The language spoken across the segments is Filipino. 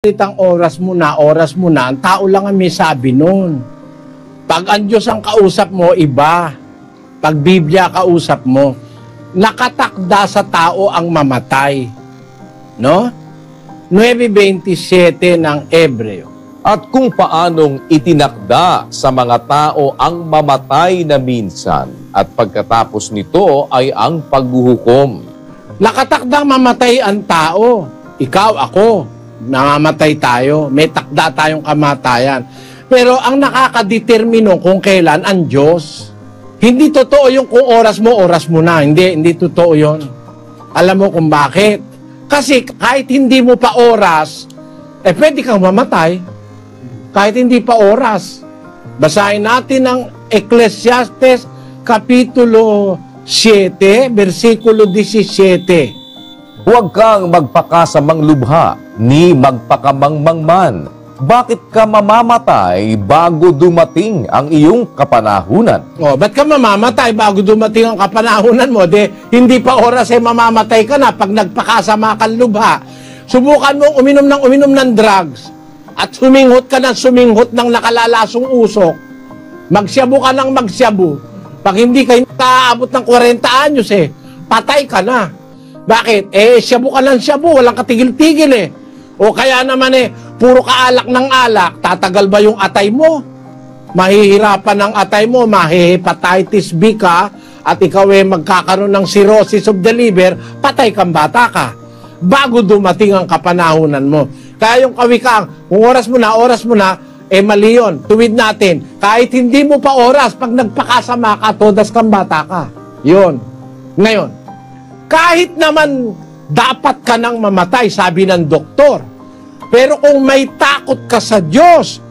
Salitang oras mo na, ang tao lang ang may sabi nun. Pag ang Diyos ang kausap mo, iba. Pag Biblia kausap mo, nakatakda sa tao ang mamatay. No? 9:27 ng Hebreo. At kung paanong itinakda sa mga tao ang mamatay na minsan at pagkatapos nito ay ang paghuhukom. Nakatakdang mamatay ang tao. Ikaw, ako. Namamatay tayo, may takda tayong kamatayan. Pero ang nakakadetermino kung kailan ang Diyos. Hindi totoo yung kung oras mo na. Hindi totoo yun. Alam mo kung bakit? Kasi kahit hindi mo pa oras, pwede kang mamatay. Kahit hindi pa oras. Basahin natin ang Ecclesiastes Kapitulo 7, versikulo 17. Huwag kang magpakasamang lubha, ni magpakamangmangman. Bakit ka mamamatay bago dumating ang iyong kapanahunan? Ba't ka mamamatay bago dumating ang kapanahunan mo? Hindi pa oras mamamatay ka na pag nagpakasama kang lubha. Subukan mo uminom ng drugs at suminghot ka ng nakalalasong usok. Magsyabu ka ng magsyabu. Pag hindi ka nakaabot ng 40 anyos patay ka na. Bakit? Syabu ka ng syabu, walang katigil-tigil O kaya naman puro ka alak ng alak, tatagal ba yung atay mo? Mahihirapan ang atay mo, mahihepatitis B ka, at ikaw magkakaroon ng cirrhosis of the liver, patay kang bata ka. Bago dumating ang kapanahunan mo. Kaya yung kawikang, kung oras mo na, mali yun. Tuwid natin. Kahit hindi mo pa oras, pag nagpakasama ka, todas kang bata ka. Yun. Ngayon, kahit naman dapat ka nang mamatay, sabi ng doktor. Pero kung may takot ka sa Diyos,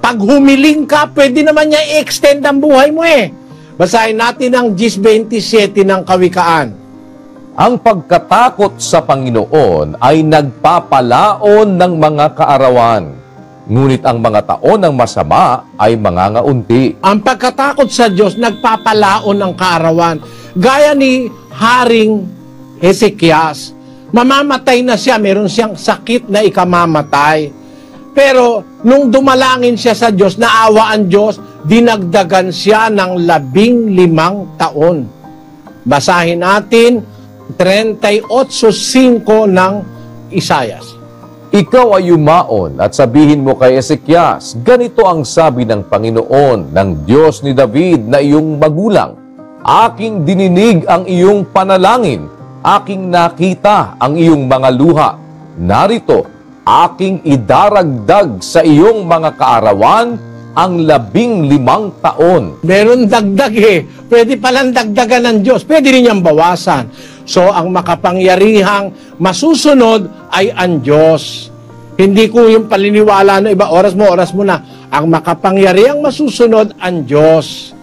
pag humiling ka, pwede naman niya i-extend ang buhay mo Basahin natin ang 10:27 ng Kawikaan. Ang pagkatakot sa Panginoon ay nagpapalaon ng mga kaarawan. Ngunit ang mga taon ng masama ay mangangaunti. Ang pagkatakot sa Diyos, nagpapalaon ng kaarawan. Gaya ni Haring Hezekias, mamamatay na siya, meron siyang sakit na ikamamatay. Pero nung dumalangin siya sa Diyos, naawa ang Diyos, dinagdagan siya ng 15 taon. Basahin natin 38:5 ng Isaias. Ikaw ay yumaon at sabihin mo kay Ezekias, ganito ang sabi ng Panginoon, ng Diyos ni David na iyong magulang. Aking dininig ang iyong panalangin, aking nakita ang iyong mga luha. Narito, aking idaragdag sa iyong mga kaarawan ang 15 taon. Meron dagdag Pwede palang dagdagan ng Diyos. Pwede rin niyang bawasan. So, ang makapangyarihang masusunod ay ang Diyos. Hindi ko yung paliniwala na iba, oras mo na. Ang makapangyarihang masusunod, ang Diyos.